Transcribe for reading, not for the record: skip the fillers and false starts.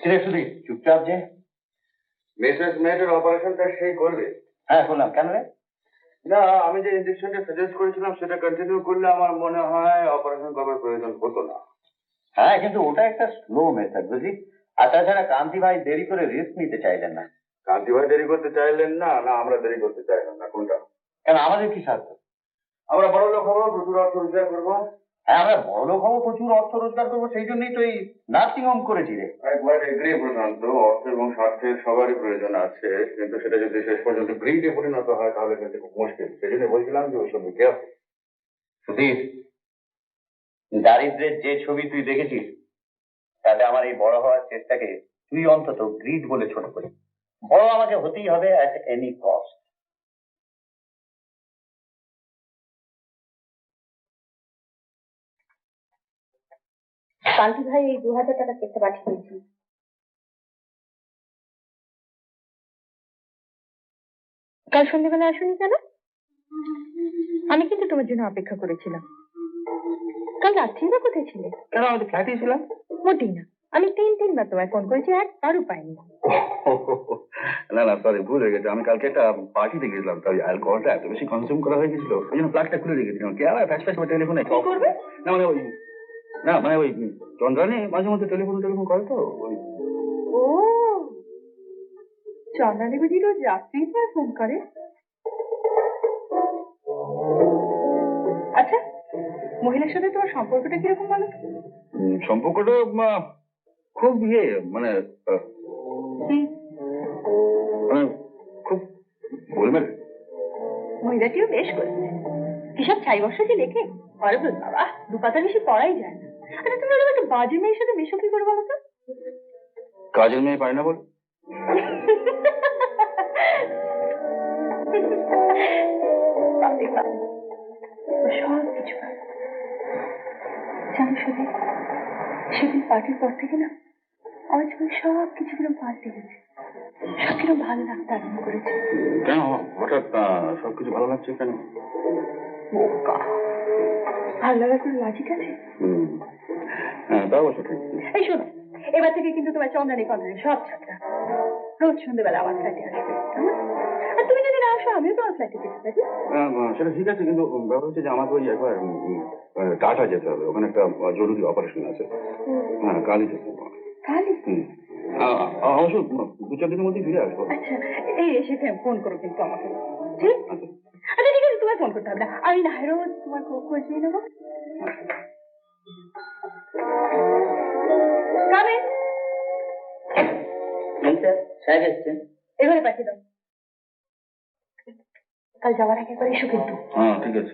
কিরে সুধীর, চুপচাপ যে? মিসেস মেয়েটার অপারেশনটা সেই করবে? হ্যাঁ করলাম, কেন রে? না, আমি যে ইনজেকশনটা সাজেস্ট করেছিলাম সেটা কন্টিনিউ করলে আমার মনে হয় অপারেশন করার প্রয়োজন হতো না। হ্যাঁ, কিন্তু ওটা একটা স্লো মেথড, বুঝলি? আর তাছাড়া কান্তি ভাই দেরি করে রিস্ক নিতে চাইলেন না। কান্তি ভাই দেরি করতে চাইলেন না, না আমরা দেরি করতে চাইলাম না, কোনটা? কেন, আমাদের কি সাধ্য? আমরা বড় লোক হবো, প্রচুর অর্থ রোজগার করবো। হ্যাঁ, আমরা বড় লোক হবো, প্রচুর অর্থ রোজগার করবো, সেই জন্যই তো এই নার্সিং হোম করেছি রে। একবার এগ্রি প্রশান্ত, অর্থ এবং স্বার্থের সবারই প্রয়োজন আছে, কিন্তু সেটা যদি শেষ পর্যন্ত গ্রিডে পরিণত হয় তাহলে কিন্তু খুব মুশকিল। সেই জন্য বলছিলাম যে ওইসব কেয়ারফুল। সুধীর, দারিদ্রের যে ছবি তুই দেখেছিস তাতে আমার এই বড় হওয়ার চেষ্টাকে তুই অন্তত গ্রিড বলে ছোট করি। বড় আমাকে হতেই হবে অ্যাট এনি কস্ট। কান্তি ভাই এই 2000 টাকা চেকটা পাঠিয়ে দিয়েছি। কাল সন্ধ্যেবেলা আসুনি কেন? আমি কিন্তু তোমার জন্য অপেক্ষা করেছিলাম। কাল রাত্রি বা কোথায় ছিলে? কেন, আমি তো ফ্ল্যাটেই ছিলাম। মোটেই না, আমি 3 বার তোমায় ফোন করেছি, একবারও পাইনি। না না, সরি, ভুল হয়ে গেছে। আমি কালকে একটা পার্টিতে গেছিলাম, তাই অ্যালকোহলটা এত বেশি কনজিউম করা হয়ে গেছিল, ওই জন্য প্লাগটা খুলে রেখেছিলাম। কে আবার ফ্যাস ফ্যাস করে টেলিফোনে কি করবে? না মানে ওই, না মানে ওই চন্দ্রানী মাঝে মধ্যে টেলিফোন করে তো ওই। ও, চন্দ্রানী বুঝি রোজ রাত্রি ফোন করে? আচ্ছা, মহিলার সাথে তোমার সম্পর্কটা কিরকম বলো? সম্পর্কটা খুব মানে মানে খুব গোলমেল। মহিলাটিও বেশ করেছে, কিসব ছাই বর্ষাটি লেখে, অরবুল বাবা, 2 পাতা বেশি পড়াই যায় না। আচ্ছা, তুমি ওরকম একটা বাজে মেয়ের সাথে মেশো কি করে বলো তো? কাজের মেয়ে পায় না বল। সব কিছু জানো শুধু, সেদিন পার্টির পর থেকে না আমার জীবনে সব কিছু কিরম পাল্টে গেছে, সব কিরম ভালো লাগতে আরম্ভ করেছে। কেন হঠাৎ সবকিছু ভালো লাগছে কেন? ভালো লাগার কোনো লজিক আছে? হ্যাঁ, তা অবশ্য ঠিক। এই শোনো, এবার থেকে কিন্তু তোমার চন্দ্রানী কন্দ্রানী সব ছাত্রা রোজ সন্ধ্যেবেলা আমার ফ্ল্যাটে আসবে, আর তুমি যদি না আসো আমিও তোমার ফ্ল্যাটে যেতে পারি। সেটা ঠিক আছে, কিন্তু ব্যাপার হচ্ছে যে আমাকে ওই একবার টাটা যেতে হবে, ওখানে একটা জরুরি অপারেশন আছে। হ্যাঁ, কালই যেতে হবে। কালই? অবশ্য 2-4 দিনের মধ্যেই ফিরে আসবো। আচ্ছা, এই এসে ফোন করো কিন্তু আমাকে, ঠিক? আচ্ছা ঠিক আছে, তোমায় ফোন করতে হবে না, আমি না রোজ তোমার খোঁজ নিয়ে নেবো। এবারে পাঠিয়ে দাও, কাল যাওয়ার আগে একবার এসো কিন্তু। হ্যাঁ ঠিক আছে।